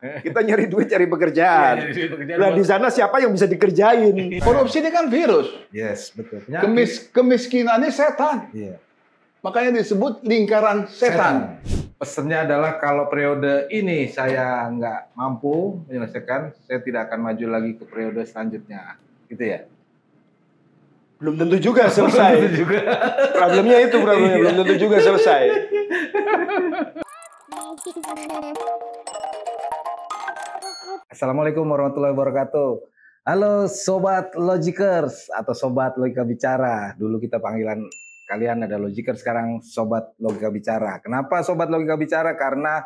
Kita nyari duit, cari pekerjaan. Nah, di sana siapa yang bisa dikerjain? Korupsi ini kan virus. Yes, betul. Kemiskinan ini setan. Iya. Makanya disebut lingkaran setan. Pesannya adalah kalau periode ini saya nggak mampu menyelesaikan, saya tidak akan maju lagi ke periode selanjutnya. Gitu ya? Belum tentu juga selesai. Belum tentu juga. Problemnya itu, belum tentu juga selesai. Assalamualaikum warahmatullahi wabarakatuh. Halo Sobat Logikers atau Sobat Logika Bicara. Dulu kita panggilan kalian ada Logikers, sekarang Sobat Logika Bicara. Kenapa Sobat Logika Bicara? Karena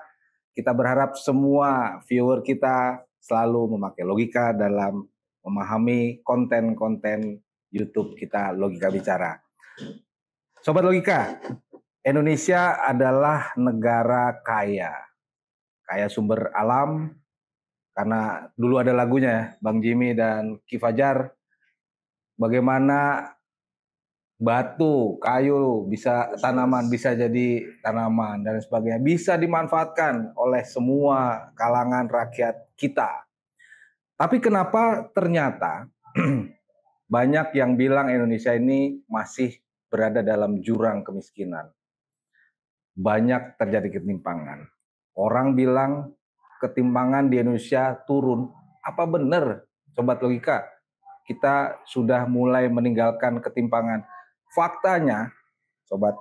kita berharap semua viewer kita selalu memakai logika dalam memahami konten-konten YouTube kita Logika Bicara. Sobat Logika, Indonesia adalah negara kaya. Kaya sumber alam, karena dulu ada lagunya Bang Jimmy dan Ki Fajar, bagaimana batu, kayu, bisa tanaman, bisa jadi tanaman dan sebagainya, bisa dimanfaatkan oleh semua kalangan rakyat kita. Tapi kenapa ternyata banyak yang bilang Indonesia ini masih berada dalam jurang kemiskinan. Banyak terjadi ketimpangan. Orang bilang ketimpangan di Indonesia turun. Apa benar, Sobat Logika? Kita sudah mulai meninggalkan ketimpangan. Faktanya, Sobat,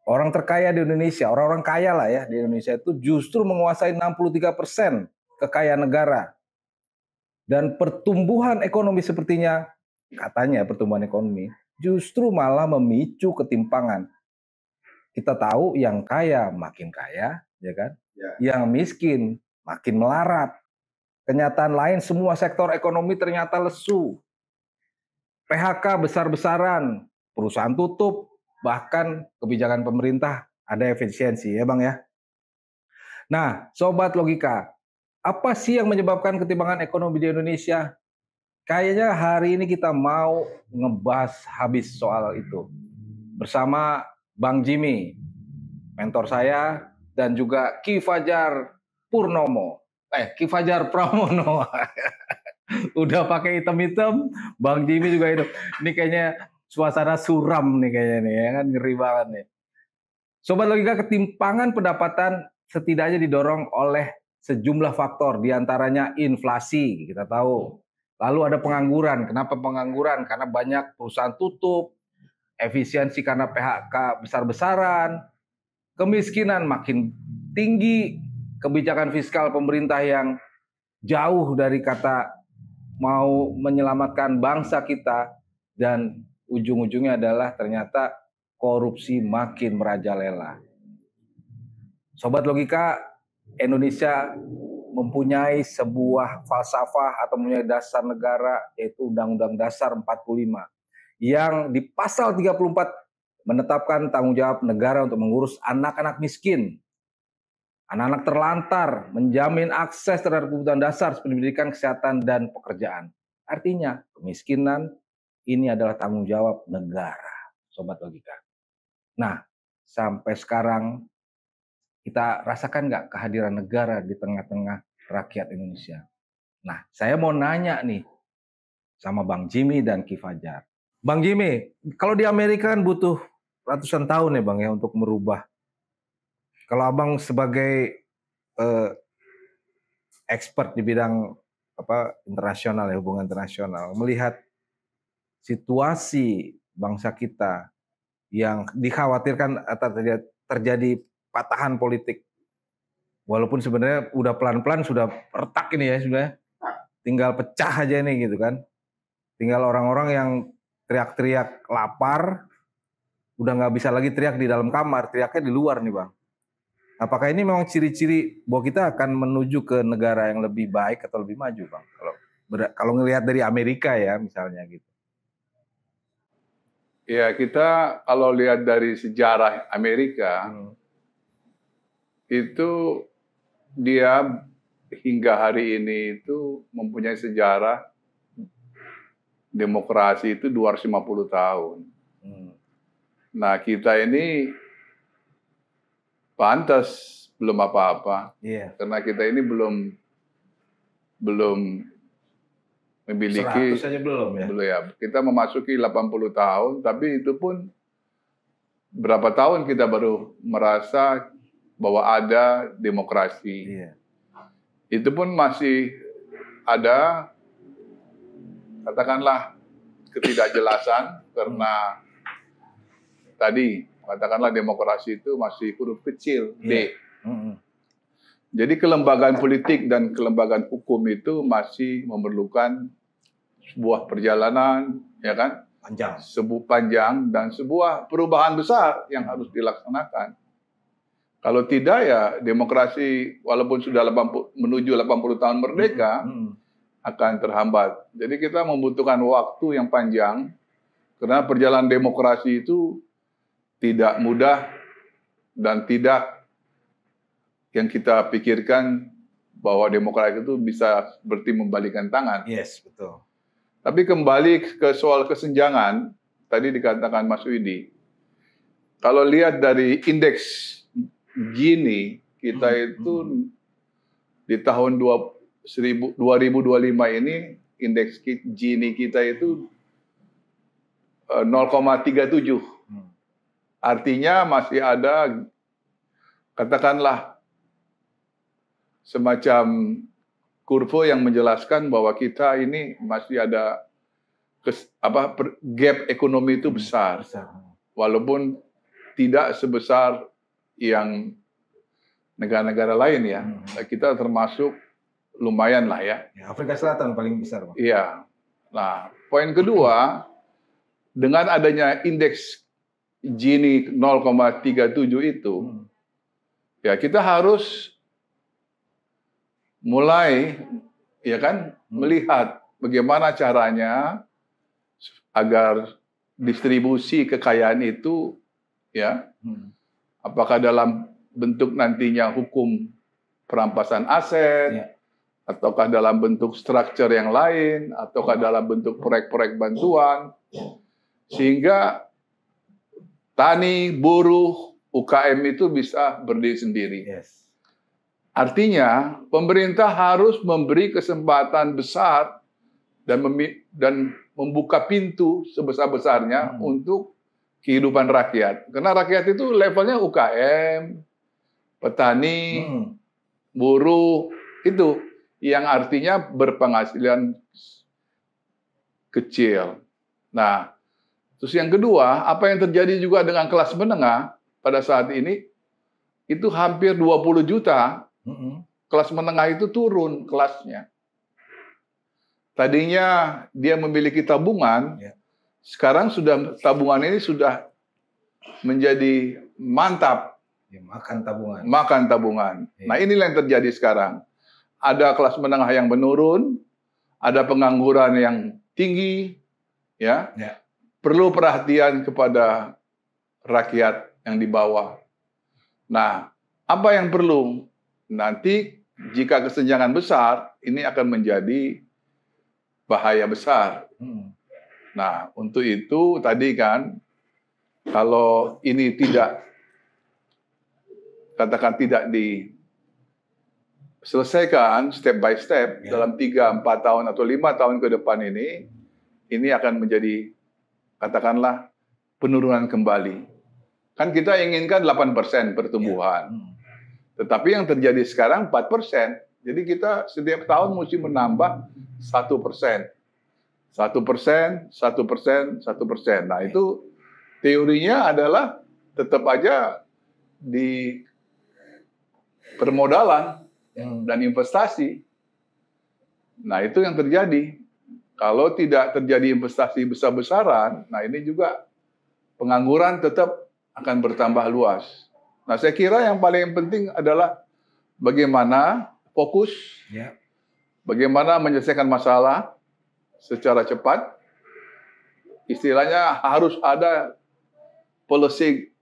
orang terkaya di Indonesia, orang-orang kaya lah ya di Indonesia itu justru menguasai 63% kekayaan negara. Dan pertumbuhan ekonomi sepertinya, katanya pertumbuhan ekonomi, justru malah memicu ketimpangan. Kita tahu yang kaya makin kaya, ya kan? Ya. Yang miskin makin melarat. Kenyataan lain, semua sektor ekonomi ternyata lesu. PHK besar-besaran, perusahaan tutup, bahkan kebijakan pemerintah ada efisiensi, ya Bang ya. Nah, Sobat Logika, apa sih yang menyebabkan ketimpangan ekonomi di Indonesia? Kayaknya hari ini kita mau ngebahas habis soal itu. Bersama Bang Jimmy, mentor saya, dan juga Ki Fajar Purnomo. Ki Fajar Pramono. Udah pakai hitam-hitam, Bang Jimmy juga hitam. Ini kayaknya suasana suram nih kayaknya nih, ya kan, ngeri banget nih. Sobat Logika, ketimpangan pendapatan setidaknya didorong oleh sejumlah faktor, diantaranya inflasi, kita tahu. Lalu ada pengangguran. Kenapa pengangguran? Karena banyak perusahaan tutup, efisiensi karena PHK besar-besaran, kemiskinan makin tinggi, kebijakan fiskal pemerintah yang jauh dari kata mau menyelamatkan bangsa kita, dan ujung-ujungnya adalah ternyata korupsi makin merajalela. Sobat Logika, Indonesia mempunyai sebuah falsafah atau mempunyai dasar negara, yaitu Undang-Undang Dasar 45, yang di pasal 34 menetapkan tanggung jawab negara untuk mengurus anak-anak miskin, anak-anak terlantar, menjamin akses terhadap kebutuhan dasar seperti pendidikan, kesehatan, dan pekerjaan. Artinya, kemiskinan ini adalah tanggung jawab negara, Sobat Logika. Nah, sampai sekarang kita rasakan nggak kehadiran negara di tengah-tengah rakyat Indonesia? Nah, saya mau nanya nih sama Bang Jimmy dan Ki Fajar. Bang Jimmy, kalau di Amerika kan butuh ratusan tahun ya Bang ya untuk merubah. Kalau Abang sebagai expert di bidang internasional ya, hubungan internasional, melihat situasi bangsa kita yang dikhawatirkan terjadi patahan politik, walaupun sebenarnya udah pelan-pelan sudah retak ini ya, sudah tinggal pecah aja ini gitu kan, tinggal orang-orang yang teriak-teriak lapar udah nggak bisa lagi teriak di dalam kamar, teriaknya di luar nih Bang. Apakah ini memang ciri-ciri bahwa kita akan menuju ke negara yang lebih baik atau lebih maju Bang? Kalau ngelihat dari Amerika ya misalnya gitu. Ya, kita kalau lihat dari sejarah Amerika, itu dia hingga hari ini itu mempunyai sejarah demokrasi itu 250 tahun. Nah, kita ini pantas belum apa-apa. Iya. Karena kita ini belum memiliki 100 saja belum ya. belum ya. Kita memasuki 80 tahun, tapi itu pun berapa tahun kita baru merasa bahwa ada demokrasi. Iya. Itu pun masih ada, katakanlah, ketidakjelasan karena tadi katakanlah demokrasi itu masih huruf kecil D. Jadi kelembagaan politik dan kelembagaan hukum itu masih memerlukan sebuah perjalanan, ya kan? Panjang dan sebuah perubahan besar yang harus dilaksanakan. Kalau tidak ya demokrasi walaupun sudah menuju 80 tahun merdeka akan terhambat. Jadi kita membutuhkan waktu yang panjang karena perjalanan demokrasi itu tidak mudah dan tidak yang kita pikirkan bahwa demokrasi itu bisa seperti membalikan tangan. Yes, betul. Tapi kembali ke soal kesenjangan, tadi dikatakan Mas Widi, kalau lihat dari indeks Gini, kita itu di tahun 2025 ini, indeks Gini kita itu 0,37. Artinya masih ada, katakanlah, semacam kurva yang menjelaskan bahwa kita ini masih ada gap ekonomi itu besar. Walaupun tidak sebesar yang negara-negara lain ya. Kita termasuk lumayan lah ya. Afrika Selatan paling besar, Pak. Iya. Nah, poin kedua, dengan adanya indeks Gini 0,37 itu, ya kita harus mulai ya kan melihat bagaimana caranya agar distribusi kekayaan itu ya apakah dalam bentuk nantinya hukum perampasan aset ataukah dalam bentuk struktur yang lain ataukah dalam bentuk proyek-proyek bantuan sehingga tani, buruh, UKM itu bisa berdiri sendiri. Artinya, pemerintah harus memberi kesempatan besar dan membuka pintu sebesar-besarnya untuk kehidupan rakyat. Karena rakyat itu levelnya UKM, petani, buruh, itu yang artinya berpenghasilan kecil. Nah, terus yang kedua, apa yang terjadi juga dengan kelas menengah pada saat ini, itu hampir 20 juta. Kelas menengah itu turun kelasnya. Tadinya dia memiliki tabungan, sekarang sudah tabungan ini sudah menjadi mantap. Makan tabungan. Nah inilah yang terjadi sekarang. Ada kelas menengah yang menurun, ada pengangguran yang tinggi, ya. Perlu perhatian kepada rakyat yang di bawah. Nah, apa yang perlu? Nanti jika kesenjangan besar, ini akan menjadi bahaya besar. Nah, untuk itu tadi kan, kalau ini tidak, katakan tidak diselesaikan step by step dalam 3, 4 tahun atau 5 tahun ke depan ini akan menjadi, katakanlah, penurunan kembali. Kan kita inginkan 8% pertumbuhan. Tetapi yang terjadi sekarang 4%. Jadi kita setiap tahun mesti menambah 1%. 1%. Nah itu teorinya adalah tetap aja di permodalan dan investasi. Nah itu yang terjadi. Kalau tidak terjadi investasi besar-besaran, nah ini juga pengangguran tetap akan bertambah luas. Nah, saya kira yang paling penting adalah bagaimana fokus, bagaimana menyelesaikan masalah secara cepat. Istilahnya harus ada policy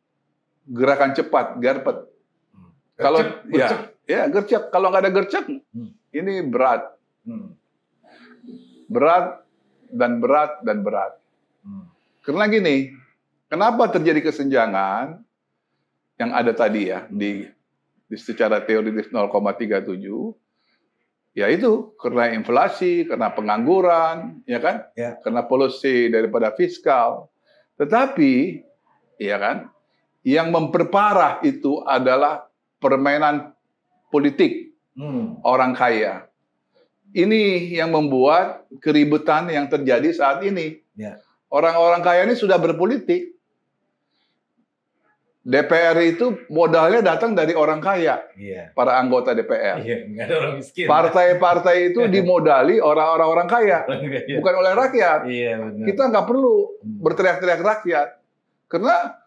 gerakan cepat, gerpet. Kalau gercep. Kalau nggak ada gercep, ini berat, berat. Karena gini, kenapa terjadi kesenjangan? Yang ada tadi ya di secara teoritis 0,37, ya itu karena inflasi, karena pengangguran, ya kan? Ya. Karena polusi daripada fiskal. Tetapi, ya kan? Yang memperparah itu adalah permainan politik orang kaya. Ini yang membuat keributan yang terjadi saat ini. Ya. Orang-orang kaya ini sudah berpolitik. DPR itu modalnya datang dari orang kaya, para anggota DPR. Nggak ada orang miskin. Partai-partai itu dimodali orang-orang kaya, bukan oleh rakyat. Kita nggak perlu berteriak-teriak rakyat. Karena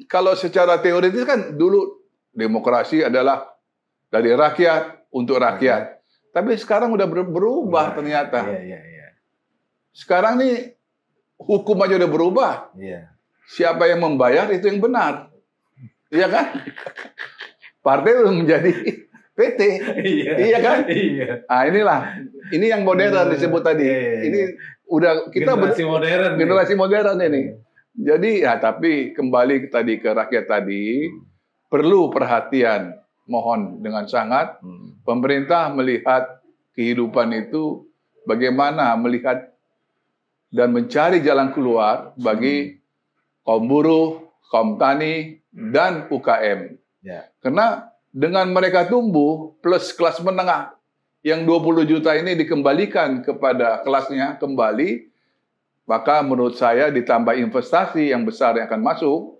kalau secara teoritis kan dulu demokrasi adalah dari rakyat untuk rakyat. Tapi sekarang udah berubah ternyata. Sekarang nih hukum aja udah berubah. Siapa yang membayar itu yang benar. Iya kan? Partai udah menjadi PT. Iya kan? Nah, ini yang modern disebut tadi. Ini udah kita generasi modern ini. Jadi ya tapi kembali tadi ke rakyat tadi, perlu perhatian, mohon dengan sangat pemerintah melihat kehidupan itu bagaimana melihat dan mencari jalan keluar bagi kaum buruh, kaum tani, dan UKM. Karena dengan mereka tumbuh, plus kelas menengah yang 20 juta ini dikembalikan kepada kelasnya kembali, maka menurut saya ditambah investasi yang besar yang akan masuk,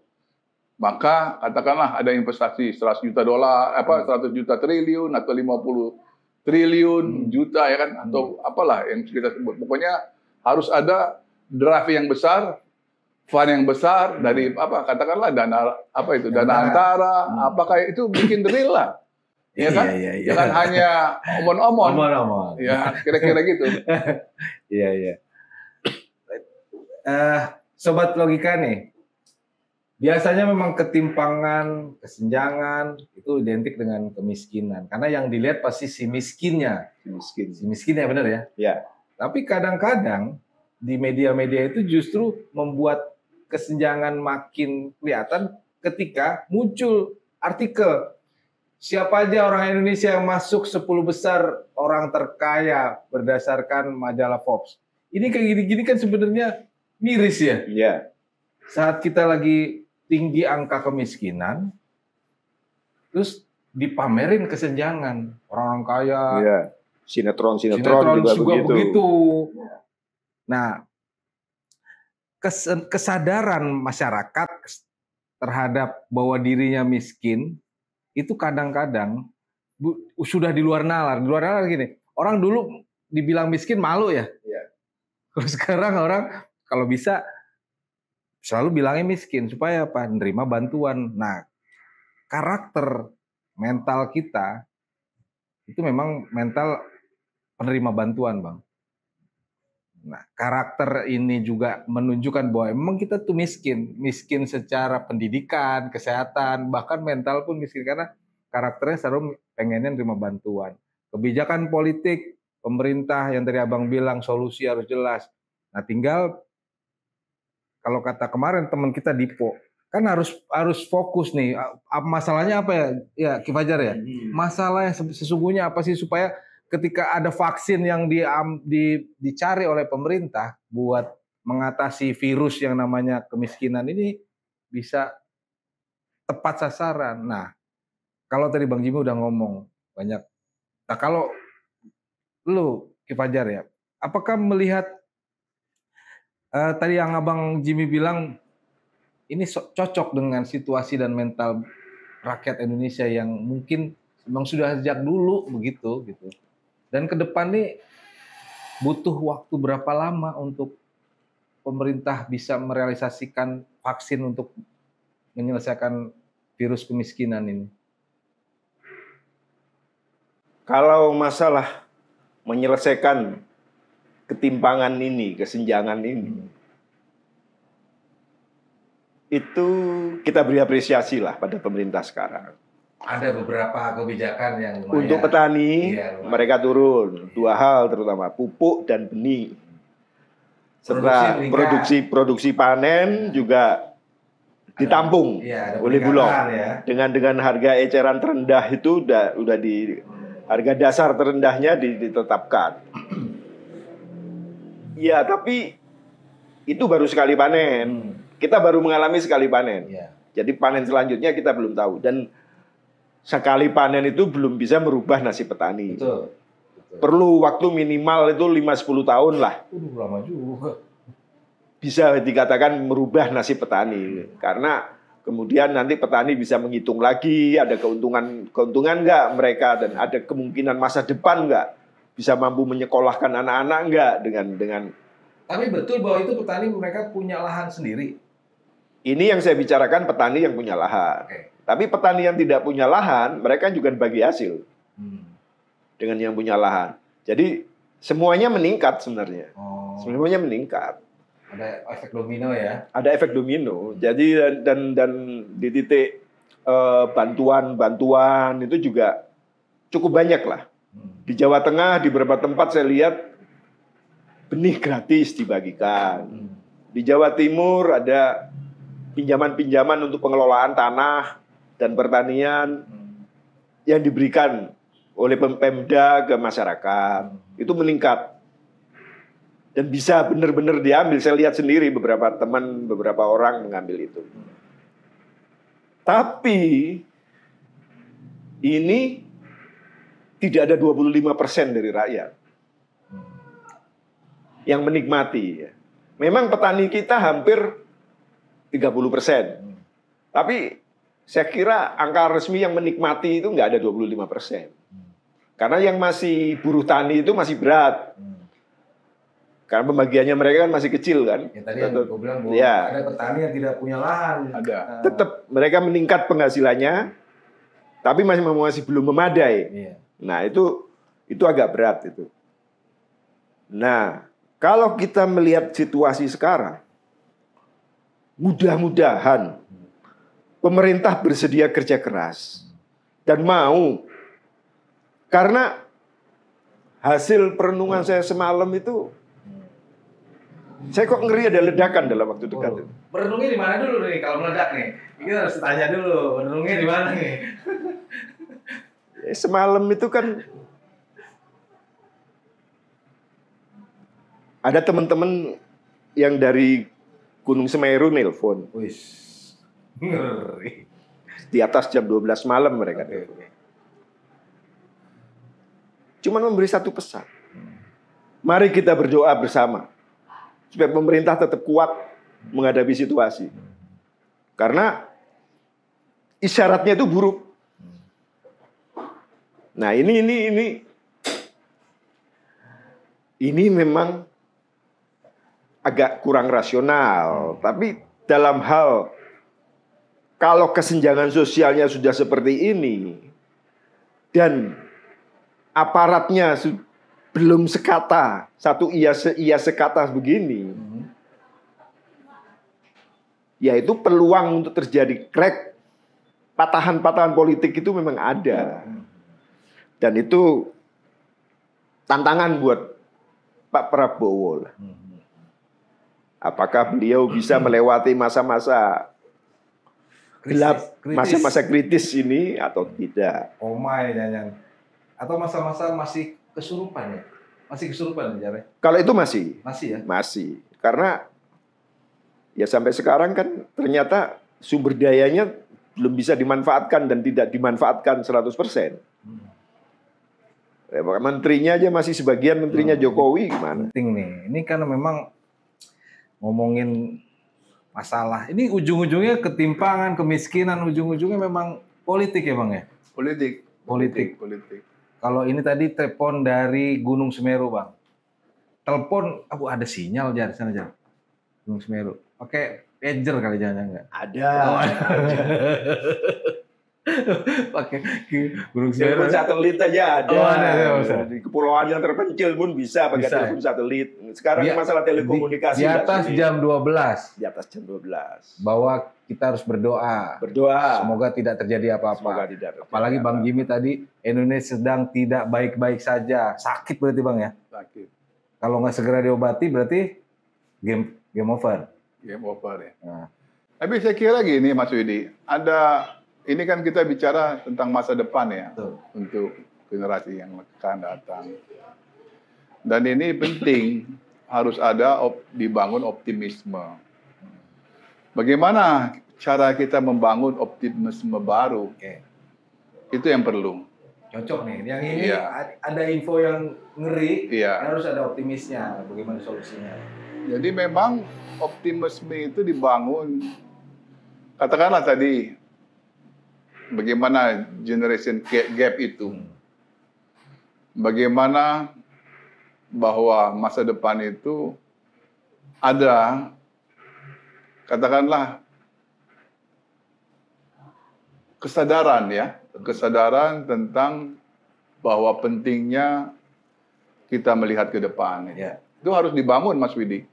maka katakanlah ada investasi 100 juta dolar, 100 juta triliun, atau 50 triliun juta, ya kan, atau apalah yang kita sebut. Pokoknya harus ada draft yang besar, fund yang besar dari katakanlah dana dana antara, apakah itu bikin real lah, ya kan? Jangan hanya omon-omon, ya kira-kira gitu. Sobat logika nih, biasanya memang ketimpangan, kesenjangan itu identik dengan kemiskinan, karena yang dilihat pasti si miskinnya, benar ya. Tapi kadang-kadang di media-media itu justru membuat kesenjangan makin kelihatan ketika muncul artikel siapa aja orang Indonesia yang masuk 10 besar orang terkaya berdasarkan majalah Forbes. Ini kayak gini-gini kan sebenarnya miris ya. Saat kita lagi tinggi angka kemiskinan, terus dipamerin kesenjangan orang kaya. Sinetron juga begitu. Nah, kesadaran masyarakat terhadap bahwa dirinya miskin itu kadang-kadang sudah di luar nalar. Di luar nalar gini, orang dulu dibilang miskin malu ya. Terus sekarang orang kalau bisa selalu bilangnya miskin supaya apa? Nerima bantuan. Nah, karakter mental kita itu memang mental penerima bantuan, Bang. Nah, karakter ini juga menunjukkan bahwa memang kita tuh miskin secara pendidikan, kesehatan, bahkan mental pun miskin karena karakternya selalu pengennya nerima bantuan. Kebijakan politik pemerintah yang tadi Abang bilang solusi harus jelas. Nah, tinggal kalau kata kemarin teman kita Dipo, kan harus fokus nih. Masalahnya apa ya? Ya, Ki Fajar ya. Masalahnya sesungguhnya apa sih supaya ketika ada vaksin yang dicari oleh pemerintah buat mengatasi virus yang namanya kemiskinan ini bisa tepat sasaran. Nah, kalau tadi Bang Jimmy udah ngomong banyak. Nah, kalau lu Ki Fajar ya, apakah melihat tadi yang Abang Jimmy bilang ini cocok dengan situasi dan mental rakyat Indonesia yang mungkin memang sudah sejak dulu begitu gitu. Dan ke depan nih butuh waktu berapa lama untuk pemerintah bisa merealisasikan vaksin untuk menyelesaikan virus kemiskinan ini? Kalau masalah menyelesaikan ketimpangan ini, kesenjangan ini, itu kita beri apresiasi lah pada pemerintah sekarang. Ada beberapa kebijakan yang lumayan. Untuk petani, mereka turun. Dua hal terutama, pupuk dan benih. Setelah produksi panen juga ditampung Iya, ada oleh Bulog. ya. Dengan harga eceran terendah itu udah di harga dasar terendahnya ditetapkan. Ya, tapi itu baru sekali panen. Kita baru mengalami sekali panen. Iya. Jadi panen selanjutnya kita belum tahu, dan sekali panen itu belum bisa merubah nasib petani. Betul. Perlu waktu minimal itu 5-10 tahun lah. Lama juga. Bisa dikatakan merubah nasib petani. Karena kemudian nanti petani bisa menghitung lagi ada keuntungan nggak mereka, dan ada kemungkinan masa depan nggak, bisa mampu menyekolahkan anak-anak nggak dengan. Tapi betul bahwa itu petani mereka punya lahan sendiri. Ini yang saya bicarakan petani yang punya lahan. Oke. Tapi petani yang tidak punya lahan, mereka juga bagi hasil dengan yang punya lahan. Jadi semuanya meningkat sebenarnya. Semuanya meningkat. Ada efek domino ya. Ada efek domino. Jadi dan di titik bantuan itu juga cukup banyak lah. Di Jawa Tengah di beberapa tempat saya lihat benih gratis dibagikan. Di Jawa Timur ada pinjaman-pinjaman untuk pengelolaan tanah dan pertanian yang diberikan oleh Pemda ke masyarakat. Itu meningkat. Dan bisa benar-benar diambil. Saya lihat sendiri beberapa teman, beberapa orang mengambil itu. Tapi ini tidak ada 25% dari rakyat yang menikmati. Memang petani kita hampir 30%. Tapi saya kira angka resmi yang menikmati itu nggak ada 25%. Karena yang masih buruh tani itu masih berat. Karena pembagiannya mereka kan masih kecil kan. Ya, tadi yang gue bilang bahwa ada petani yang tidak punya lahan. Ada. Tetap mereka meningkat penghasilannya, tapi masih belum memadai. Iya. Nah itu agak berat itu. Nah kalau kita melihat situasi sekarang, mudah-mudahan pemerintah bersedia kerja keras dan mau, karena hasil perenungan saya semalam itu, saya kok ngeri ada ledakan dalam waktu dekat. Merenungnya di mana dulu nih kalau meledak nih? Kita harus tanya dulu, merenungnya di mana nih? Semalam itu kan ada teman-teman yang dari Gunung Semeru nelpon. Ngeri. Di atas jam 12 malam mereka. Cuma memberi satu pesan. Mari kita berdoa bersama supaya pemerintah tetap kuat menghadapi situasi. Karena isyaratnya itu buruk. Nah, ini memang agak kurang rasional, tapi dalam hal kalau kesenjangan sosialnya sudah seperti ini dan aparatnya belum sekata, satu iya sekata begini, yaitu peluang untuk terjadi crack, patahan-patahan politik itu memang ada. Dan itu tantangan buat Pak Prabowo. Apakah beliau bisa melewati masa-masa gelap, masa-masa kritis ini atau tidak? Jangan. Atau masa-masa masih kesurupan ya? Masih kesurupan ya, Kalau itu masih. Masih ya? Masih. Karena ya sampai sekarang kan ternyata sumber dayanya belum bisa dimanfaatkan dan tidak dimanfaatkan 100%. Menterinya aja masih sebagian menterinya Jokowi gimana? Penting nih. Ini karena memang ngomongin masalah. Ini ujung-ujungnya ketimpangan, kemiskinan, ujung-ujungnya memang politik ya Bang ya? Politik. Kalau ini tadi telepon dari Gunung Semeru Bang. Telepon, ada sinyal di sana Jar. Gunung Semeru. Pakai pager kali jangan enggak? Ada. Pakai Gunung Semeru. Telepon satelit aja ada. Ada. Di kepulauan yang terpencil pun bisa pakai telepon satelit. Sekarang masalah telekomunikasi di atas jam 12. Di atas jam 12. Bahwa kita harus berdoa. Semoga tidak terjadi apa-apa. Apalagi Bang Jimmy tadi, Indonesia sedang tidak baik-baik saja. Sakit berarti Bang ya? Sakit. Kalau nggak segera diobati berarti game over. Game over ya. Nah, Tapi saya kira gini Mas Widi, ini kan kita bicara tentang masa depan ya, Betul. untuk generasi yang akan datang. Dan ini penting, harus dibangun optimisme. Bagaimana cara kita membangun optimisme baru? Oke. Itu yang perlu. Cocok nih. Yang ini Iya. ada info yang ngeri, Iya. harus ada optimisnya. Bagaimana solusinya? Jadi memang optimisme itu dibangun, katakanlah tadi, bagaimana generation gap itu. Bagaimana bahwa masa depan itu ada, katakanlah, kesadaran ya, kesadaran tentang bahwa pentingnya kita melihat ke depan. Ya. Itu harus dibangun, Mas Widi.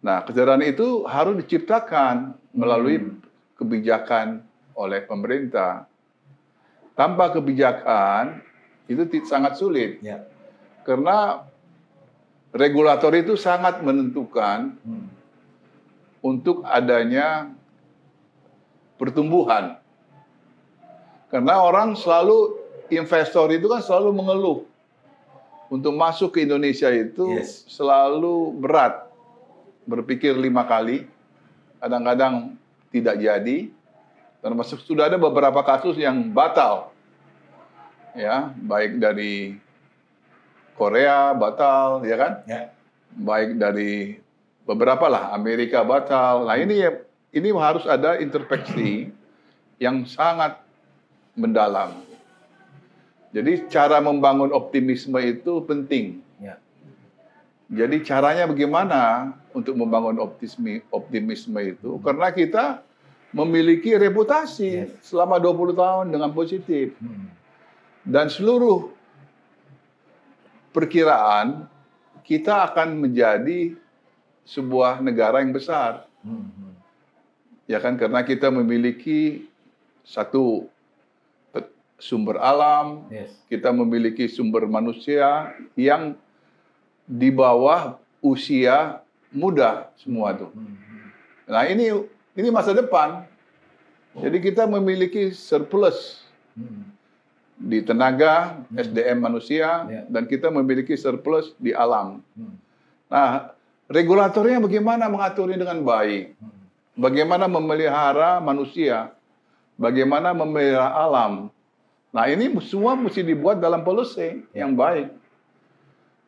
Nah, kesadaran itu harus diciptakan melalui kebijakan oleh pemerintah. Tanpa kebijakan itu sangat sulit. Ya. Karena regulator itu sangat menentukan untuk adanya pertumbuhan. Karena investor itu kan selalu mengeluh. Untuk masuk ke Indonesia itu selalu berat. Berpikir 5 kali. Kadang-kadang tidak jadi. Termasuk sudah ada beberapa kasus yang batal. Ya, baik dari Korea batal, ya kan? Ya. Baik dari beberapa lah, Amerika batal. Nah, ini harus ada introspeksi yang sangat mendalam. Jadi cara membangun optimisme itu penting. Ya. Jadi caranya bagaimana untuk membangun optimisme itu? Karena kita memiliki reputasi selama 20 tahun dengan positif. Dan seluruh perkiraan kita akan menjadi sebuah negara yang besar. Ya kan, karena kita memiliki satu sumber alam, kita memiliki sumber manusia yang di bawah usia muda semua tuh. Nah, ini masa depan. Jadi kita memiliki surplus di tenaga, SDM manusia, dan kita memiliki surplus di alam. Nah, regulatornya bagaimana mengaturnya dengan baik? Bagaimana memelihara manusia? Bagaimana memelihara alam? Nah, ini semua mesti dibuat dalam policy yang baik.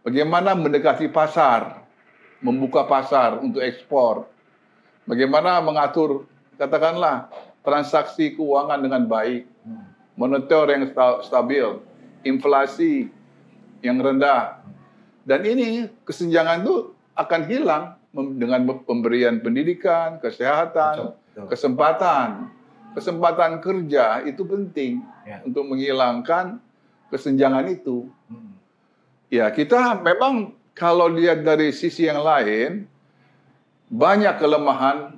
Bagaimana mendekati pasar, membuka pasar untuk ekspor. Bagaimana mengatur, katakanlah, transaksi keuangan dengan baik. Moneter yang stabil, inflasi yang rendah. Dan ini kesenjangan itu akan hilang dengan pemberian pendidikan, kesehatan, kesempatan. Kesempatan kerja itu penting untuk menghilangkan kesenjangan itu. Ya, kita memang kalau lihat dari sisi yang lain, banyak kelemahan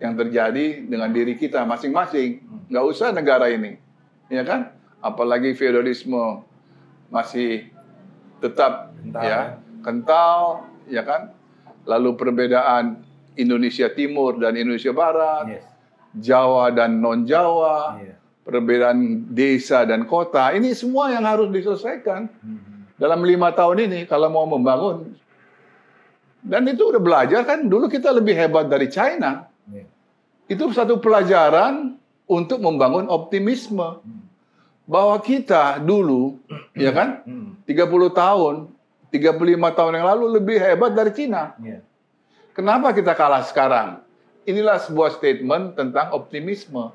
yang terjadi dengan diri kita masing-masing. Nggak usah negara ini, ya kan? Apalagi feodalisme masih tetap kental, ya kan? Lalu perbedaan Indonesia Timur dan Indonesia Barat, Jawa dan non-Jawa, perbedaan desa dan kota, ini semua yang harus diselesaikan dalam 5 tahun ini kalau mau membangun. Dan itu udah belajar kan, dulu kita lebih hebat dari China. Itu satu pelajaran untuk membangun optimisme. Bahwa kita dulu, ya kan, 30 tahun, 35 tahun yang lalu lebih hebat dari China. Kenapa kita kalah sekarang? Inilah sebuah statement tentang optimisme.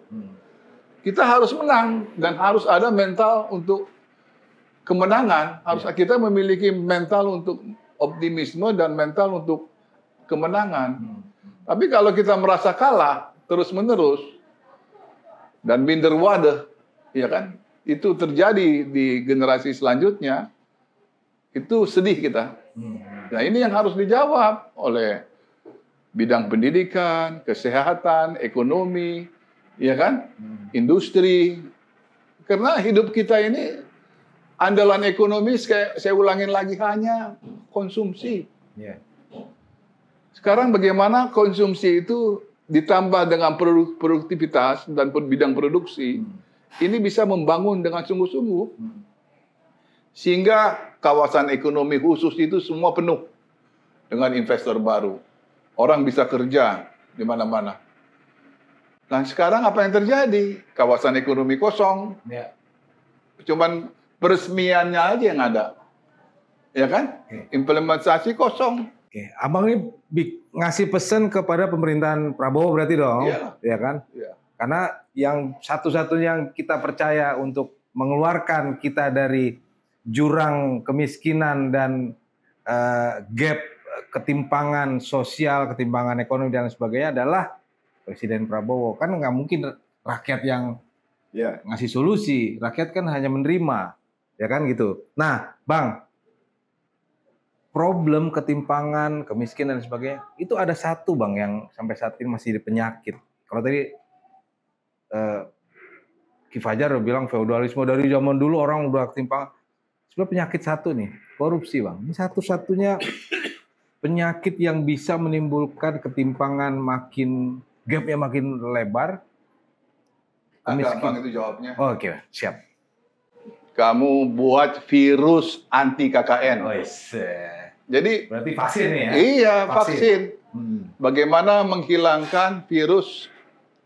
Kita harus menang dan harus ada mental untuk kemenangan. Kita memiliki mental untuk optimisme dan mental untuk kemenangan. Tapi kalau kita merasa kalah terus-menerus dan minder wadah, ya kan? Itu terjadi di generasi selanjutnya. Itu sedih kita. Nah, ini yang harus dijawab oleh bidang pendidikan, kesehatan, ekonomi, ya kan? Industri. Karena hidup kita ini andalan ekonomi, saya ulangin lagi, hanya konsumsi. Sekarang bagaimana konsumsi itu ditambah dengan produktivitas dan bidang produksi, ini bisa membangun dengan sungguh-sungguh. Sehingga kawasan ekonomi khusus itu semua penuh dengan investor baru. Orang bisa kerja di mana-mana. Nah sekarang apa yang terjadi? Kawasan ekonomi kosong. Ya. Cuman peresmiannya aja yang ada. Ya kan? Implementasi kosong. Oke, Abang ini ngasih pesan kepada pemerintahan Prabowo berarti dong, Iyalah. ya kan? Ya. Karena yang satu-satunya yang kita percaya untuk mengeluarkan kita dari jurang kemiskinan dan gap ketimpangan sosial, ketimpangan ekonomi dan sebagainya adalah Presiden Prabowo. Kan nggak mungkin rakyat yang ngasih solusi, rakyat kan hanya menerima, ya kan gitu. Nah, Bang, problem ketimpangan, kemiskinan dan sebagainya, itu ada satu Bang yang sampai saat ini masih di penyakit. Kalau tadi Ki Fajar bilang feodalisme dari zaman dulu orang udah ketimpangan. Sebenarnya penyakit satu nih, korupsi Bang. Ini satu-satunya penyakit yang bisa menimbulkan ketimpangan gapnya makin lebar. Gampang itu jawabnya. Oke, siap. Kamu buat virus anti KKN. Oh, yes. Jadi berarti vaksin nih ya? Iya, vaksin. Bagaimana menghilangkan virus,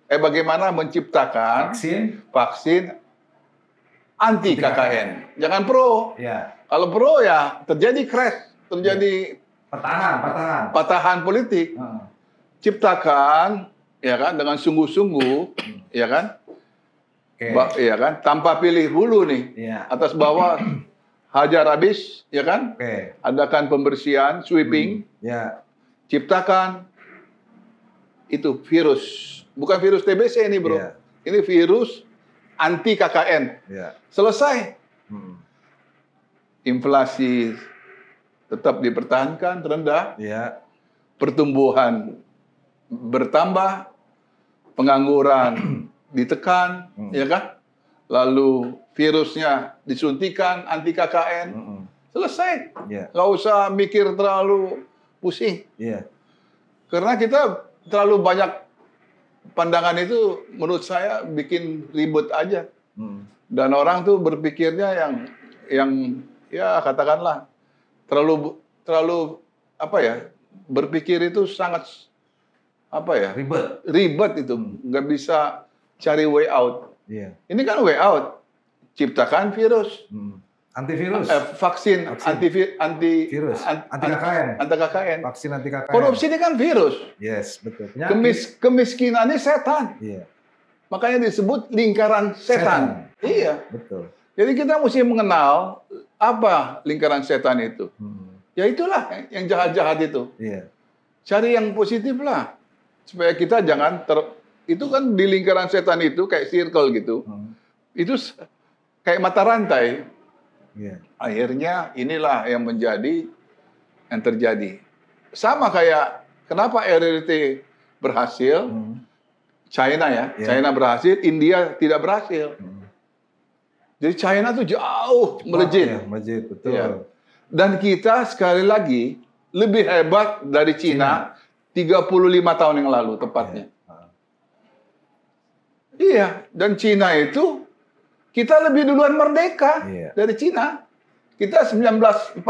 bagaimana menciptakan vaksin anti KKN. Jangan pro. Ya. Kalau pro ya terjadi crash, terjadi patahan politik. Ciptakan ya kan dengan sungguh-sungguh, ya kan? Ya kan, tanpa pilih bulu nih, atas bawah hajar habis, ya kan? Adakan pembersihan, sweeping, ciptakan itu virus, bukan virus TBC ini bro, ini virus anti KKN. Selesai, inflasi tetap dipertahankan rendah, pertumbuhan bertambah, pengangguran ditekan, ya kan? Lalu virusnya disuntikan anti KKN, selesai. Nggak usah mikir terlalu pusing. Karena kita terlalu banyak pandangan itu, menurut saya bikin ribet aja. Dan orang tuh berpikirnya yang ya katakanlah terlalu apa ya? Berpikir itu sangat apa ya? Ribet itu, nggak bisa cari way out. Ini kan way out. Ciptakan virus. Antivirus. Vaksin antivirus. Anti KKN. Anti KKN. Vaksin anti KKN. Korupsi ini kan virus. Yes, betul. Kemiskinan ini setan. Makanya disebut lingkaran setan. Iya. Betul. Jadi kita mesti mengenal apa lingkaran setan itu. Ya itulah yang jahat-jahat itu. Cari yang positif lah. Supaya kita jangan itu kan di lingkaran setan itu kayak circle gitu. Itu kayak mata rantai. Akhirnya inilah yang terjadi. Sama kayak kenapa RRT berhasil, China ya, China berhasil, India tidak berhasil. Jadi China tuh jauh melejit. Melejit, betul. Dan kita sekali lagi lebih hebat dari Cina 35 tahun yang lalu tepatnya. Iya, dan Cina itu kita lebih duluan merdeka dari Cina. Kita 1945.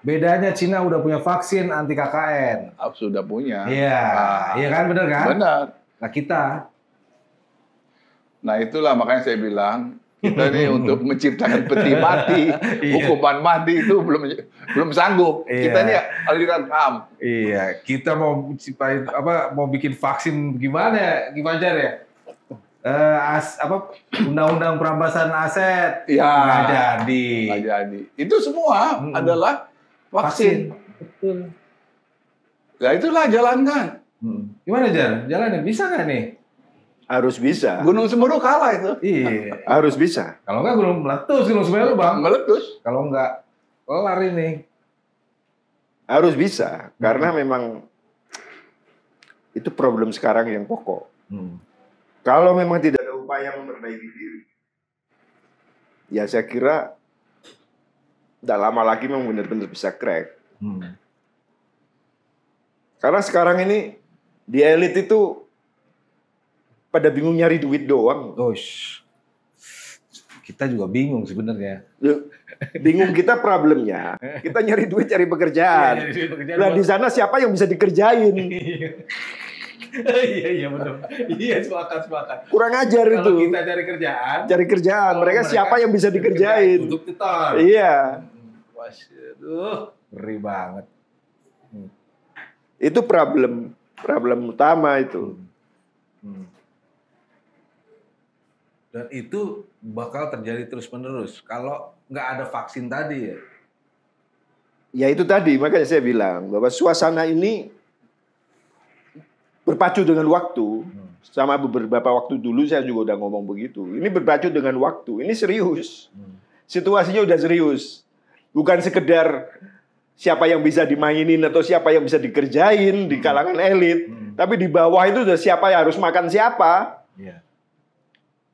Bedanya Cina udah punya vaksin anti KKN. Sudah punya. Iya, iya kan, benar kan? Benar. Nah kita. Nah itulah makanya saya bilang kita ini untuk menciptakan peti mati, hukuman mati itu belum sanggup. Kita ini aliran HAM. Iya, kita mau bikin vaksin gimana ya? Undang-undang perampasan aset nggak jadi. Itu semua adalah vaksin. Betul. Nah itulah jalankan. Gimana jalannya? Bisa nggak nih? Harus bisa. Gunung Semeru kalah itu. Iya. Harus bisa. Kalau nggak Gunung Semeru Bang. Meletus. Kalau nggak kelar ini. Harus bisa. Karena memang itu problem sekarang yang pokok. Kalau memang tidak ada upaya memperbaiki diri, ya saya kira tidak lama lagi memang benar-benar bisa crack. Karena sekarang ini di elit itu pada bingung nyari duit doang. Kita juga bingung sebenarnya. Bingung kita problemnya. Kita nyari duit, cari pekerjaan. Nah di sana siapa yang bisa dikerjain? Iya benar. Iya sepakat. Kurang ajar itu. Kalau kita cari kerjaan. Mereka siapa yang bisa dikerjain? Untuk tetar. Iya. Waduh, ngeri banget. Itu problem utama itu. Dan itu bakal terjadi terus-menerus kalau nggak ada vaksin tadi ya. Ya itu tadi, makanya saya bilang bahwa suasana ini berpacu dengan waktu. Sama beberapa waktu dulu saya juga udah ngomong begitu. Ini berpacu dengan waktu. Ini serius. Situasinya udah serius. Bukan sekedar siapa yang bisa dimainin atau siapa yang bisa dikerjain di kalangan elit. Tapi di bawah itu udah siapa yang harus makan siapa. Iya.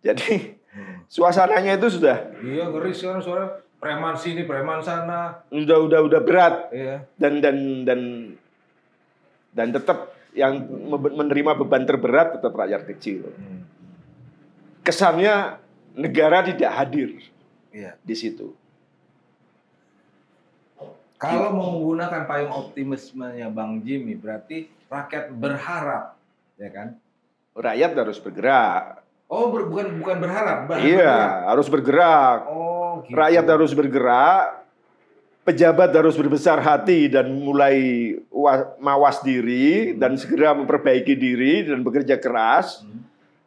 Jadi suasananya itu sudah. Iya ngeri sekarang suara preman sini, preman sana. Udah berat. Iya. Dan tetap yang menerima beban terberat tetap rakyat kecil. Kesannya negara tidak hadir di situ. Kalau mau menggunakan payung optimismenya Bang Jimmy, berarti rakyat berharap, ya kan? Rakyat harus bergerak. Oh, bukan berharap. Iya, harus bergerak. Oh, gitu. Rakyat harus bergerak. Pejabat harus berbesar hati dan mulai mawas diri dan segera memperbaiki diri dan bekerja keras.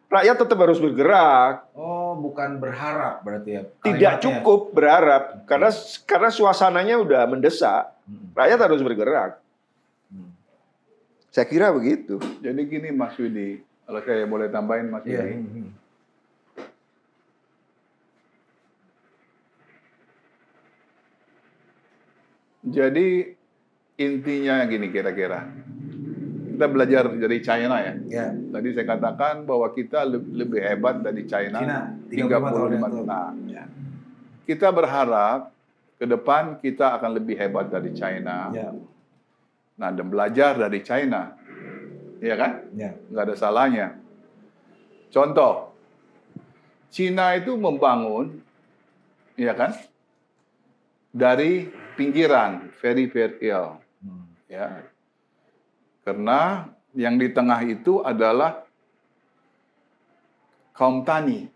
Rakyat tetap harus bergerak. Oh, bukan berharap berarti ya? Tidak cukup berharap karena suasananya udah mendesak. Rakyat harus bergerak. Saya kira begitu. Jadi gini Mas Widi, kalau saya boleh tambahin Mas Widi. Jadi intinya gini kira-kira. Kita belajar dari China ya. Tadi saya katakan bahwa kita lebih hebat dari China 35 tahun. Kita berharap ke depan kita akan lebih hebat dari China. Nah, dan belajar dari China. Iya kan? Nggak ada salahnya. Contoh, China itu membangun, iya kan? Dari pinggiran, very hill. Ya. Karena yang di tengah itu adalah kaum tani.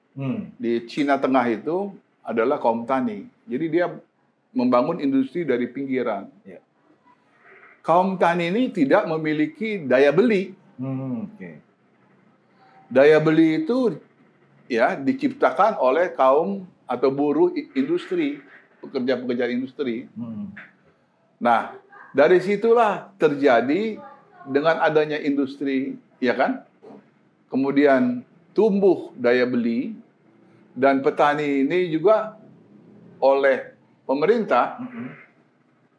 Di Cina Tengah itu adalah kaum tani. Jadi dia membangun industri dari pinggiran. Kaum tani ini tidak memiliki daya beli. Daya beli itu ya diciptakan oleh kaum atau buruh industri, pekerja-pekerja industri. Nah, dari situlah terjadi dengan adanya industri, ya kan? Kemudian tumbuh daya beli dan petani ini juga oleh pemerintah,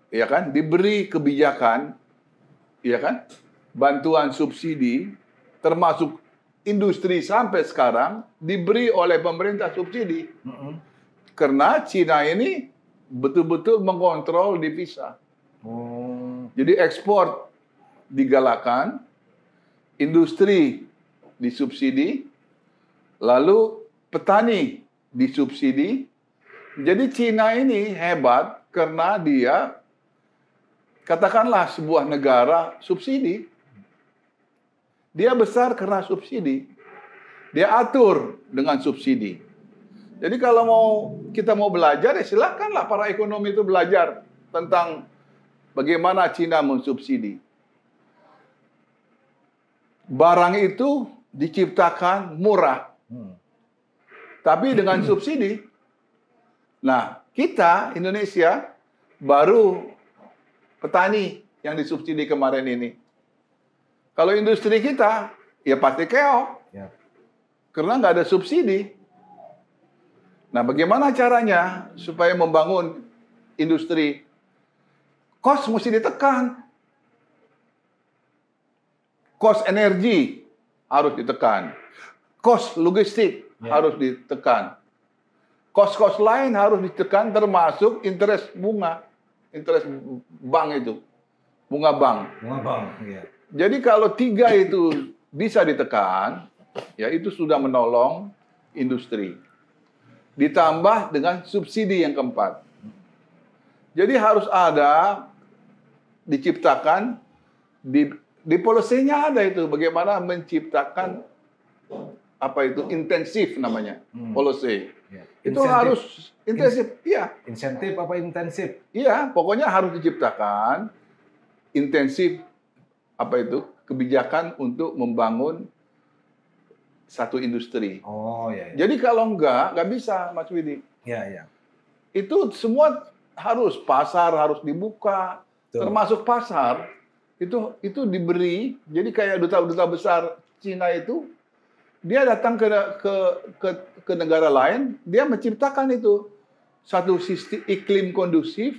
ya kan, diberi kebijakan, ya kan, bantuan subsidi, termasuk industri sampai sekarang diberi oleh pemerintah subsidi, karena Cina ini betul-betul mengontrol devisa. Jadi ekspor digalakan, industri disubsidi, lalu petani disubsidi. Jadi Cina ini hebat karena dia, katakanlah sebuah negara subsidi. Dia besar karena subsidi. Dia atur dengan subsidi. Jadi kalau kita mau belajar, ya silakanlah para ekonomi itu belajar tentang bagaimana Cina mensubsidi. Barang itu diciptakan murah, tapi dengan subsidi. Nah, kita Indonesia baru petani yang disubsidi kemarin ini. Kalau industri kita, ya pasti keok, karena nggak ada subsidi. Nah, bagaimana caranya supaya membangun industri? Cost mesti ditekan. Cost energi harus ditekan. Cost logistik harus ditekan. Cost-cost lain harus ditekan termasuk interest bunga. Interest bank itu. Bunga bank. Jadi kalau 3 itu bisa ditekan, ya itu sudah menolong industri. Ditambah dengan subsidi yang keempat. Jadi harus ada diciptakan di policy-nya ada itu bagaimana menciptakan apa itu intensif namanya policy. Ya. Itu Insentif. harus intensif. Iya. Insentif apa intensif? Iya, pokoknya harus diciptakan intensif apa itu kebijakan untuk membangun satu industri. Oh ya. Jadi kalau nggak bisa, Mas Widi. Ya ya. Itu semua harus pasar harus dibuka, Betul. termasuk pasar itu diberi. Jadi kayak duta besar Cina itu dia datang ke negara lain, dia menciptakan itu satu sistem iklim kondusif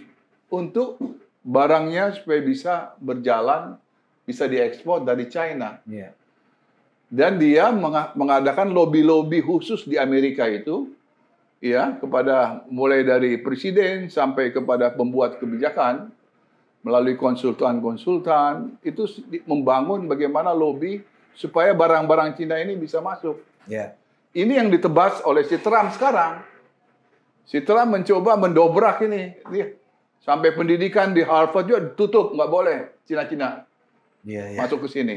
untuk barangnya supaya bisa berjalan, bisa diekspor dari China. Iya. Dan dia mengadakan lobby-lobby khusus di Amerika itu, ya, kepada mulai dari presiden sampai kepada pembuat kebijakan melalui konsultan-konsultan itu membangun bagaimana lobby supaya barang-barang Cina ini bisa masuk. Ya. Ini yang ditebas oleh si Trump sekarang. Si Trump mencoba mendobrak ini. Sampai pendidikan di Harvard juga ditutup, nggak boleh Cina-Cina masuk ke sini.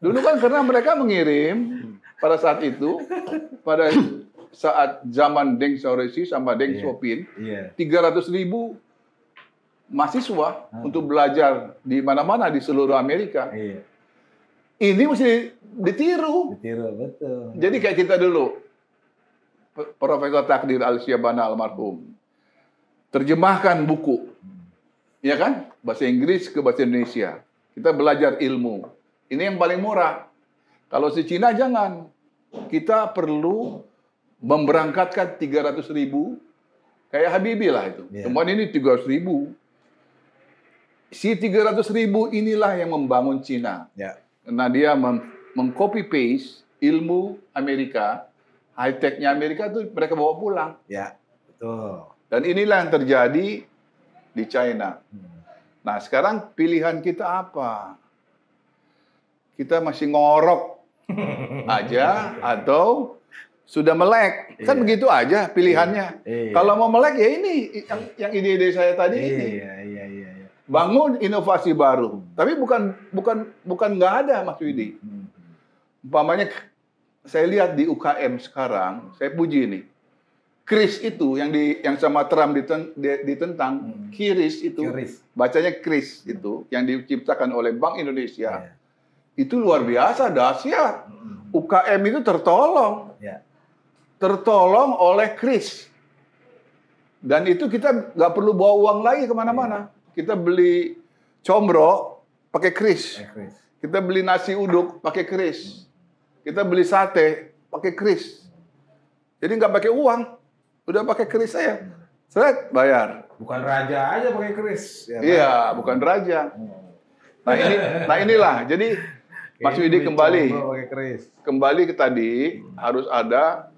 Dulu kan karena mereka mengirim pada saat itu, pada saat zaman Deng Xiaoping sama Deng Xiaoping, 300.000 mahasiswa untuk belajar di mana-mana di seluruh Amerika. Ini mesti ditiru. Ditiru, betul. Jadi kayak kita dulu, Profesor Takdir Al-Syabana almarhum, terjemahkan buku, ya kan? Bahasa Inggris ke bahasa Indonesia. Kita belajar ilmu. Ini yang paling murah. Kalau si Cina jangan. Kita perlu memberangkatkan 300.000, kayak Habibie lah itu. Cuman ini 300.000. Si 300.000 inilah yang membangun Cina. Karena dia meng-copy paste ilmu Amerika, high-tech-nya Amerika itu mereka bawa pulang. Ya, betul. Dan inilah yang terjadi di China. Nah, sekarang pilihan kita apa? Kita masih ngorok aja atau sudah melek? Kan begitu aja pilihannya. Kalau mau melek ya ini yang ide-ide saya tadi ini. Bangun inovasi baru. Tapi bukan nggak ada, Mas Widi. Umpamanya saya lihat di UKM sekarang, saya puji ini. Kris itu yang sama Trump ditentang, Kiris itu, bacanya Kris itu, yang diciptakan oleh Bank Indonesia. Itu luar biasa, dahsyat. UKM itu tertolong. Tertolong oleh Kris. Dan itu kita nggak perlu bawa uang lagi kemana-mana. Kita beli combro pakai Kris. Kita beli nasi uduk pakai Kris. Kita beli sate pakai Kris. Jadi nggak pakai uang. Udah pakai Kris saya. Seret, bayar. Bukan raja aja pakai Kris. Iya, bukan raja. Nah inilah. Jadi Mas Widi kembali ke tadi, harus ada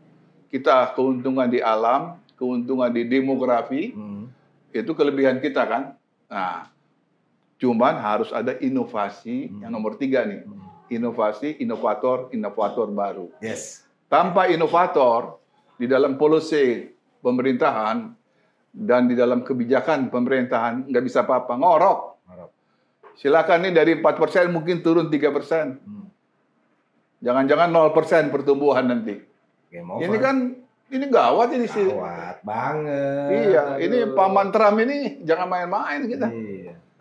kita keuntungan di alam, keuntungan di demografi, itu kelebihan kita kan. Nah, cuman harus ada inovasi yang nomor 3 nih, inovasi, inovator baru. Tanpa inovator di dalam policy pemerintahan dan di dalam kebijakan pemerintahan nggak bisa apa-apa, ngorok. Silakan nih dari 4% mungkin turun 3%. Jangan-jangan 0% pertumbuhan nanti. Ini kan, ini gawat ini sih. Gawat banget. Iya, ini Paman Trump ini jangan main-main kita.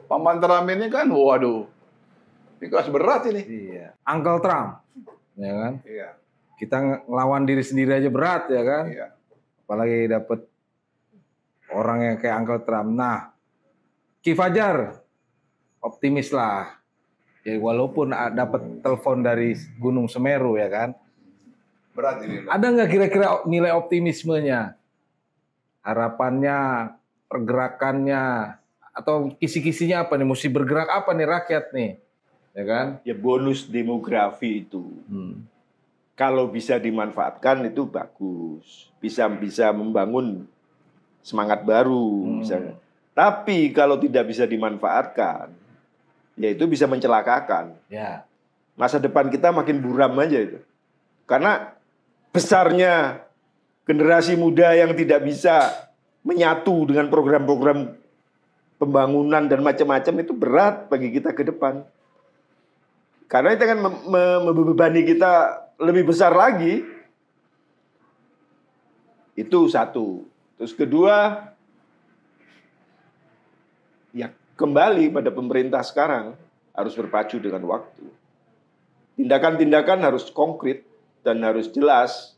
Paman Trump ini kan, waduh. Ini kelas berat ini. Uncle Trump. Ya kan? Kita ngelawan diri sendiri aja berat ya kan? Apalagi dapat orang yang kayak Uncle Trump. Nah, Ki Fajar optimis lah. Ya walaupun dapat telepon dari Gunung Semeru ya kan. Berat ini. Ada nggak kira-kira nilai optimismenya? Harapannya, pergerakannya, atau kisi-kisinya apa nih? Mesti bergerak apa nih rakyat nih? Ya kan? Ya bonus demografi itu. Kalau bisa dimanfaatkan itu bagus. Bisa membangun semangat baru misalnya. Tapi kalau tidak bisa dimanfaatkan, ya itu bisa mencelakakan. Ya. Masa depan kita makin buram aja itu. Karena besarnya generasi muda yang tidak bisa menyatu dengan program-program pembangunan dan macam-macam itu berat bagi kita ke depan. Karena itu kan membebani kita lebih besar lagi. Itu satu. Terus kedua, ya kembali pada pemerintah sekarang harus berpacu dengan waktu. Tindakan-tindakan harus konkret dan harus jelas.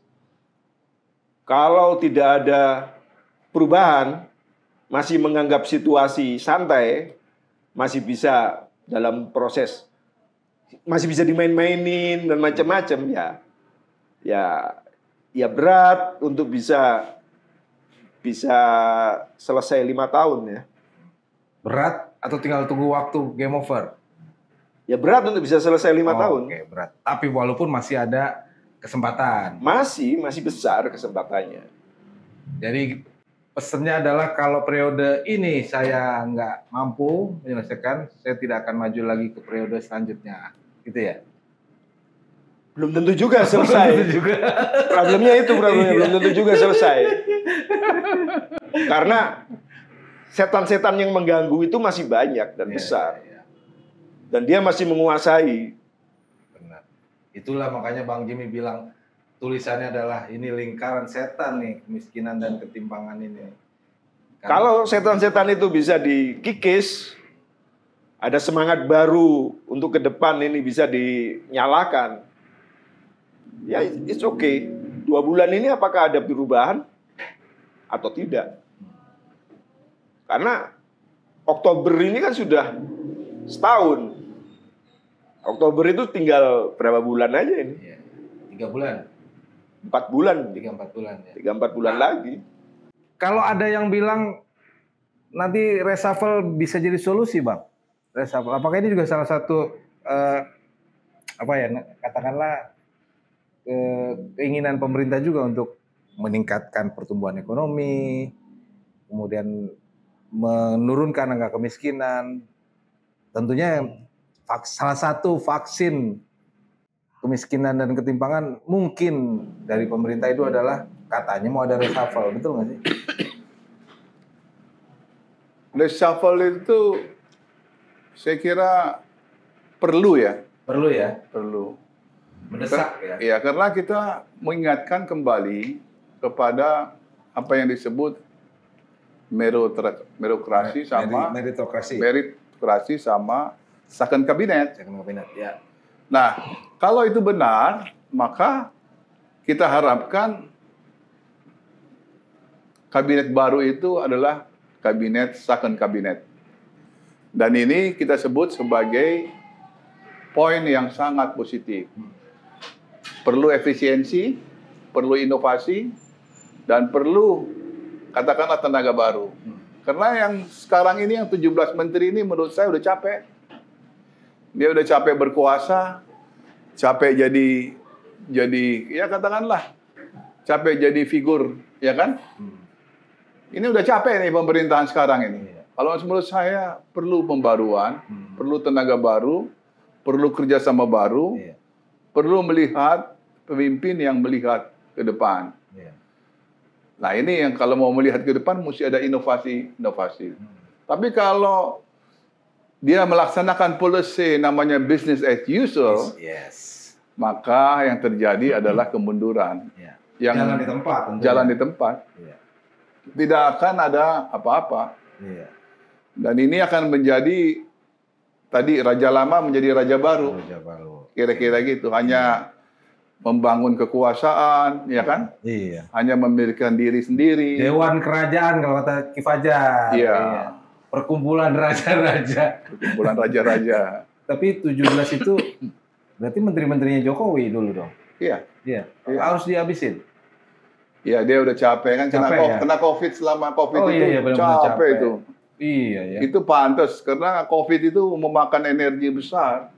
Kalau tidak ada perubahan, masih menganggap situasi santai, masih bisa dalam proses, masih bisa dimain-mainin dan macam-macam, ya berat untuk bisa selesai 5 tahun ya. Berat atau tinggal tunggu waktu game over? Ya berat untuk bisa selesai 5 tahun. Oke, berat. Tapi walaupun masih ada kesempatan. Masih besar kesempatannya. Jadi pesannya adalah kalau periode ini saya nggak mampu menyelesaikan, saya tidak akan maju lagi ke periode selanjutnya. Gitu ya? Belum tentu juga selesai. Belum tentu juga. Problemnya belum tentu juga selesai. Karena setan-setan yang mengganggu itu masih banyak dan besar. Ya. Dan dia masih menguasai. Benar. Itulah makanya Bang Jimmy bilang tulisannya adalah ini lingkaran setan nih, kemiskinan dan ketimpangan ini. Kalau setan-setan itu bisa dikikis, ada semangat baru untuk ke depan ini bisa dinyalakan. Ya, it's okay. 2 bulan ini apakah ada perubahan atau tidak? Karena Oktober ini kan sudah setahun. Oktober itu tinggal berapa bulan aja ini? 3 bulan. 4 bulan. 3-4 bulan ya. 3-4 bulan lagi. Kalau ada yang bilang nanti reshuffle bisa jadi solusi, Bang. Reshuffle. Apakah ini juga salah satu katakanlah keinginan pemerintah juga untuk meningkatkan pertumbuhan ekonomi, kemudian menurunkan angka kemiskinan. Tentunya salah satu vaksin kemiskinan dan ketimpangan mungkin dari pemerintah itu adalah katanya mau ada reshuffle, betul nggak sih? Reshuffle itu saya kira perlu ya. Perlu ya? Perlu. Mendesak ya? Ya, karena kita mengingatkan kembali kepada apa yang disebut meritokrasi sama meritokrasi sama second kabinet. Second kabinet, ya. Nah, kalau itu benar, maka kita harapkan kabinet baru itu adalah kabinet second kabinet. Dan ini kita sebut sebagai poin yang sangat positif. Perlu efisiensi, perlu inovasi, dan perlu katakanlah tenaga baru. Karena yang sekarang ini yang 17 menteri ini menurut saya udah capek. Dia udah capek berkuasa, capek jadi ya katakanlah capek jadi figur, ya kan? Ini udah capek nih pemerintahan sekarang ini. Kalau menurut saya perlu pembaruan, perlu tenaga baru, perlu kerjasama baru, perlu melihat pemimpin yang melihat ke depan. Nah ini yang kalau mau melihat ke depan mesti ada inovasi. Tapi kalau dia melaksanakan policy namanya business as usual, maka yang terjadi adalah kemunduran. Yang jalan di tempat. Tidak akan ada apa-apa. Dan ini akan menjadi tadi raja lama menjadi raja baru. Kira-kira gitu. Hanya membangun kekuasaan, ya kan? Iya. Hanya memikirkan diri sendiri. Dewan kerajaan kalau kata Ki Fajar. Iya. Perkumpulan raja-raja. Perkumpulan raja-raja. Tapi 17 itu berarti menteri-menterinya Jokowi dulu dong. Iya. Harus dihabisin. Iya, dia udah capek kan kena COVID selama COVID itu capek itu. Iya ya. Itu pantas karena COVID itu memakan energi besar.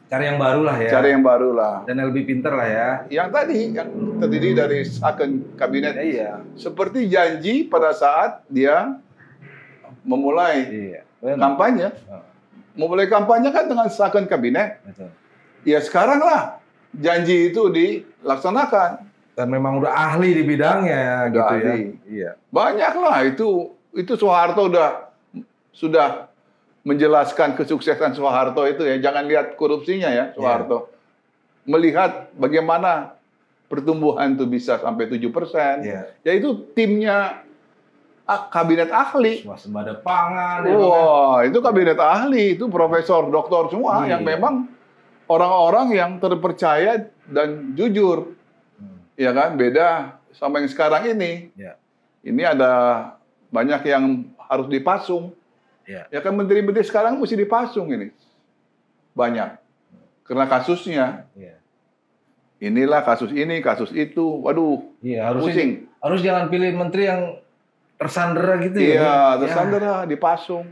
Cari yang baru lah ya. Cari yang baru lah. Dan yang lebih pinter lah ya. Yang tadi yang terdiri dari second kabinet. Iya. Seperti janji pada saat dia memulai kampanye. Mau mulai kampanye kan dengan second kabinet. Betul. Ya sekarang lah janji itu dilaksanakan. Dan memang udah ahli di bidangnya ya, Udah gitu ahli. ya. Iya. Banyak lah itu Soeharto sudah menjelaskan kesuksesan Soeharto itu ya. Jangan lihat korupsinya ya Soeharto. Melihat bagaimana pertumbuhan itu bisa sampai 7%. Ya itu timnya kabinet ahli. Swasembada pangan. Wah, itu kabinet ahli, itu profesor, doktor semua yang memang orang-orang yang terpercaya dan jujur. Ya kan, beda sama yang sekarang ini. Ini ada banyak yang harus dipasung. Ya kan menteri-menteri sekarang mesti dipasung ini. Banyak. Karena kasusnya. Inilah kasus ini, kasus itu. Waduh, pusing. Harus jangan pilih menteri yang tersandera gitu ya. Iya, tersandera, dipasung.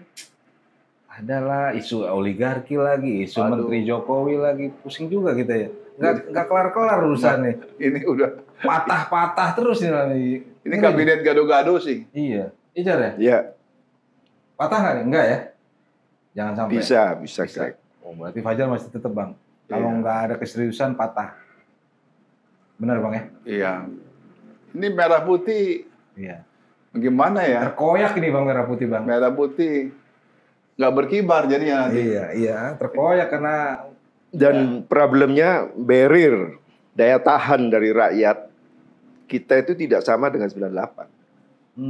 Adalah isu oligarki lagi, isu Menteri Jokowi lagi, pusing juga kita ya. Nggak kelar-kelar urusannya. Ini udah patah-patah terus nih. Ini kabinet gado-gado sih. Iya. Ijar ya? Iya. Patah nggak nih? Enggak ya? Jangan sampai. Bisa. Oh, berarti Fajar masih tetap Bang. Kalau nggak ada keseriusan patah. Benar Bang ya? Iya. Ini merah putih. Iya. Gimana ya? Terkoyak ini Bang merah putih Bang. Merah putih nggak berkibar jadinya nanti. Iya, terkoyak karena dan problemnya barrier daya tahan dari rakyat kita itu tidak sama dengan 98.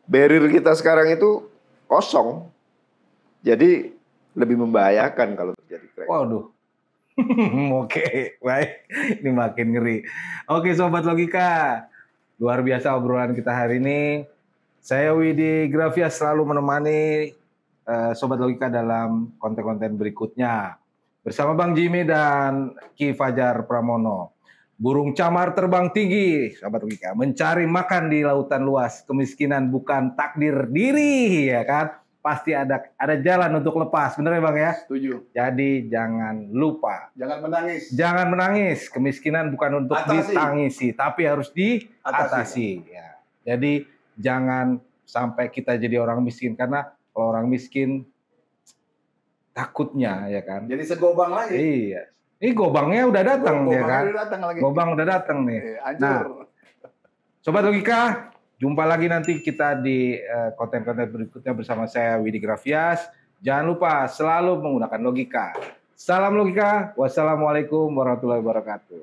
Barrier kita sekarang itu kosong. Jadi lebih membahayakan kalau terjadi crash. Waduh. Oke, baik. Ini makin ngeri. Oke, Sobat Logika. Luar biasa obrolan kita hari ini. Saya Widi Grafias selalu menemani Sobat Logika dalam konten-konten berikutnya. Bersama Bang Jimmy dan Ki Fajar Pramono. Burung camar terbang tinggi, Sobat Logika. Mencari makan di lautan luas. Kemiskinan bukan takdir diri, ya kan? Pasti ada jalan untuk lepas. Bener ya Bang ya? Setuju. Jadi jangan lupa. Jangan menangis. Jangan menangis. Kemiskinan bukan untuk ditangisi, tapi harus diatasi. Ya. Jadi jangan sampai kita jadi orang miskin, karena kalau orang miskin takutnya ya kan. Jadi segobang lagi. Iya. Ini gobangnya udah datang ya kan. Gobang udah datang nih. Nah, Sobat Logika, jumpa lagi nanti kita di konten-konten berikutnya bersama saya Widi Grafias. Jangan lupa selalu menggunakan logika. Salam logika. Wassalamualaikum warahmatullahi wabarakatuh.